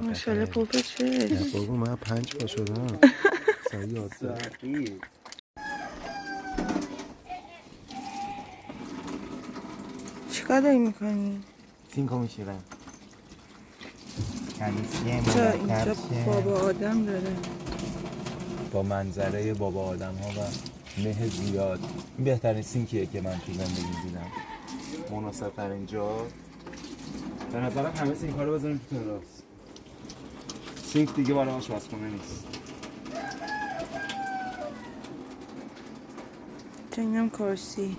ماشاءالله پوپه چه؟ نه بابا من 5 پا شدم. سایه چیکار داری میکنی؟ سینکو میشیرم. اینجا بابا آدم داره با منظره بابا آدم ها و مه زیاد. این بهترین سینکیه که من تو زندگی دیدم. مناسب ترین جا. به نظرم همه سینک ها رو بذاریم تو تراس. سینک دیگه برای آشپزخونه نیست. اینم کرسی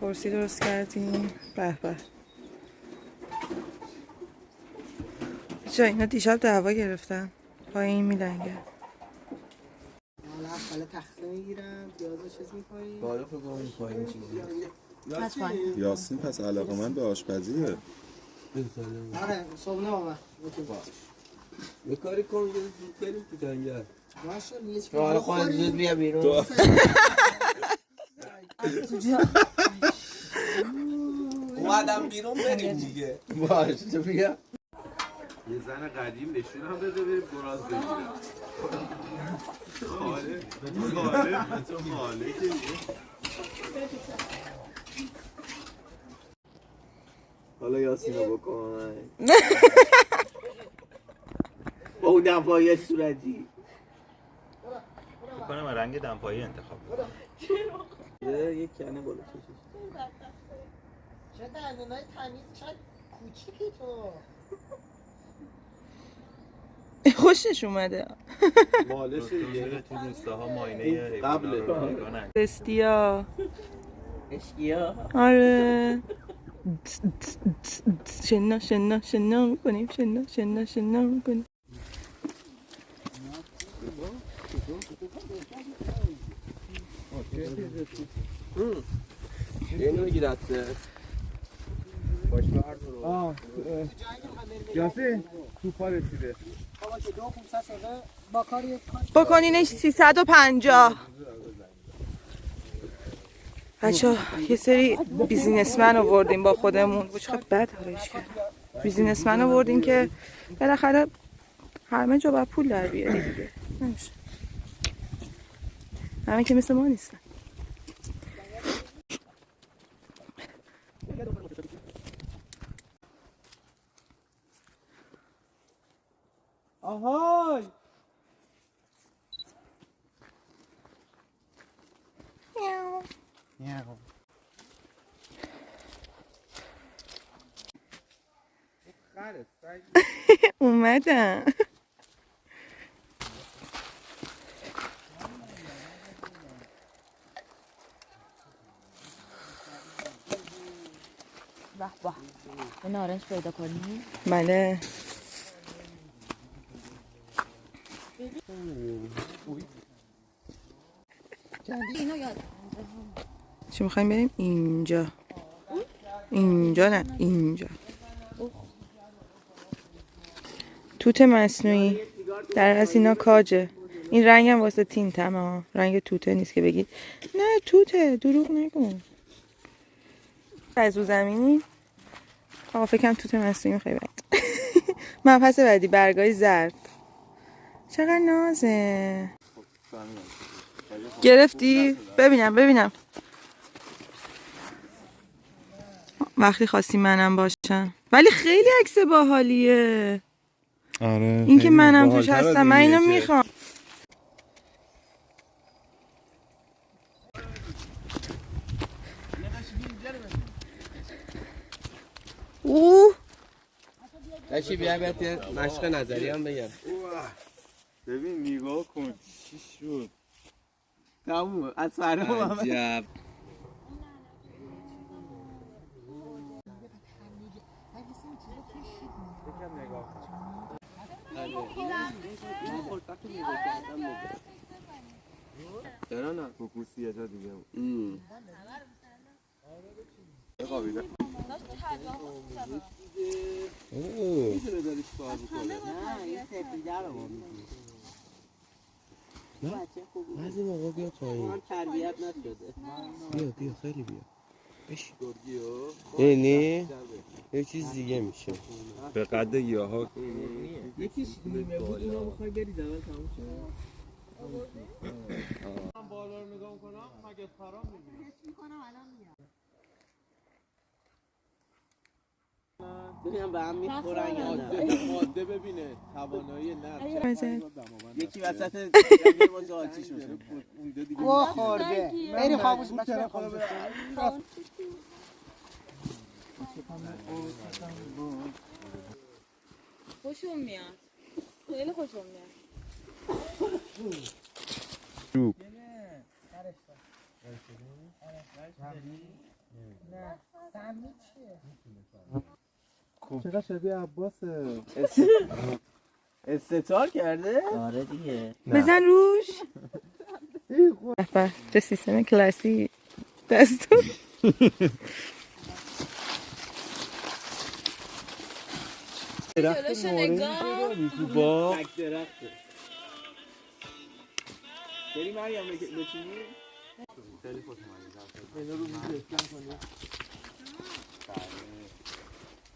درست کردیم. به به چه اینا دیشب دعوا گرفتن پایین میلنگه. حالا تخته میگیرم پیازو چیز میکنیم بالا فکر کنم پایین چیزی. یاسین پس علاقه‌مند به آشپزیه. آره صبحونه آمد یه کاری کن زود بریم تو جنگل. باشه نیست تو حالا خودت زود بیا بیرون. اومدم بیرون بریم دیگه. باشه تو بیا. یه زن قدیم نشونم بده بریم گراز بگیرم. خاله تو خاله که حالا یاسینو بکن. با اون دمپایی صورتی بکنم رنگ دمپایی انتخاب یک کنه بالا چشش چه دندونای تمیز چه کوچیکی تو خوشش اومده. مالش دیگه تو روستاها ماینه قبله دستیا اشکیا. آره شنا میکنیم شنا میکنیم. اینو میگی دسته یاسین توپا رسیده. بابا که 2500 شده با کاری بکنینش 350. بچه یه سری بیزینسمن آوردیم با خودمون. چقدر بد حالش کرد. بیزینسمن آوردیم که بالاخره همه جا باید پول در بیاری دیگه. نمیشه همه که مثل ما نیستن. آهای اومدم. به به یه نارنج پیدا کنی؟ بله چی میخوایم بریم؟ اینجا نه اینجا. توت مصنوعی در از اینا کاجه. این رنگ هم واسه تینت هم رنگ توته نیست که بگید نه توته دروغ نگو. از او زمینی آقا فکرم توت مصنوعی میخوایی بگید. مبحث بعدی برگای زرد. چقدر نازه. گرفتی؟ ببینم وقتی خواستی منم باشم. ولی خیلی عکس باحالیه. آره این که منم توش هستم من اینو میخوام. داشتی بیا بهت مشق نظری هم بگم. ببین نگاه کن چی شد. تموم از فردا عجب. چرا نه؟ فوکوسی یه جا دیگه بود. بخوابیده اوه میتونه داریش کار بکنه. نه این سفیده رو ما میگیم. بچه خوبی. بعضی موقع بیا پایین. هم تربیت نشده. بیا خیلی بیا. گرگیو نه یه چیز دیگه میشه. به قد گیاها یکیش نیمه بود اونو میخوای برید اول تموم شد. من بالا رو نگاه کنم مگه فرام میبینم. حس میکنم الان میاد. ببینم به هم میخورن یا نه. ماده ببینه توانایی نه یکی وسط زمین باز آتیش میشه. گوه خورده. بریم خاموش بچه خاموش. خوشم میاد. خیلی خوشم میاد. چقدر شبیه عباسه. استتار کرده؟ آره دیگه. بزن روش. چه سیستم کلاسی دستور. جلوشو نگاه. با تک درخته. بری مریم بچینی؟ خیلی خوش اومدید. اینو رو میز اسکن کنی.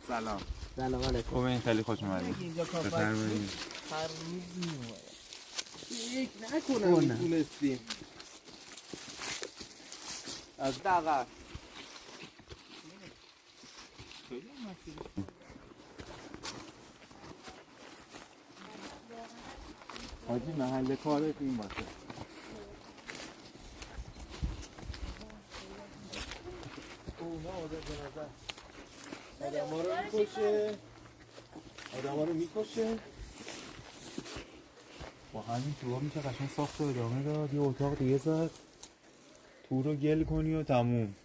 سلام. سلام علیکم. خوبه خیلی خوش اومدید. اینجا کافه بفرمایید. هر روز میومد. یک نکنم میتونستیم. از دقیق. حاجی محل کارت این باشه. اونا آدم به نظر آدم ها رو میکشه. آدم ها رو میکشه. با همین توها میشه قشنگ ساخت و ادامه داد. یه اتاق دیگه زد. تو رو گل کنی و تموم.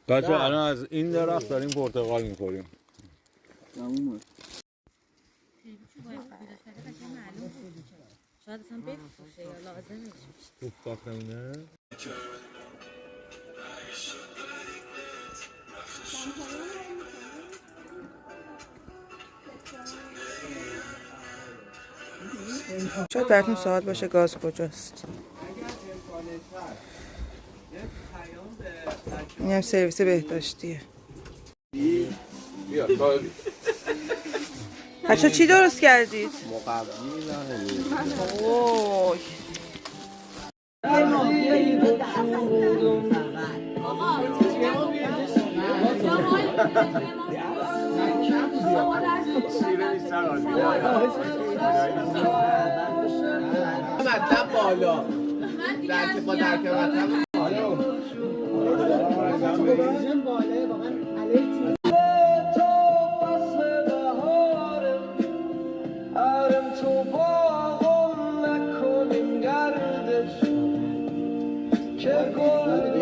بچه الان از این درخت داریم پرتقال میخوریم. شاید اصلا بفروشه یا لازمش تو فاخمونه شاید براتون سوال باشه گاز کجاست. این هم سرویس بهداشتیه. بیا کاری. بچه چی درست کردید؟ مقوی اوه مطلب بالا درک با درک مطلب بالا اکسیژن بالا واقعا الرژی تو باغم نکنیم گردش که گل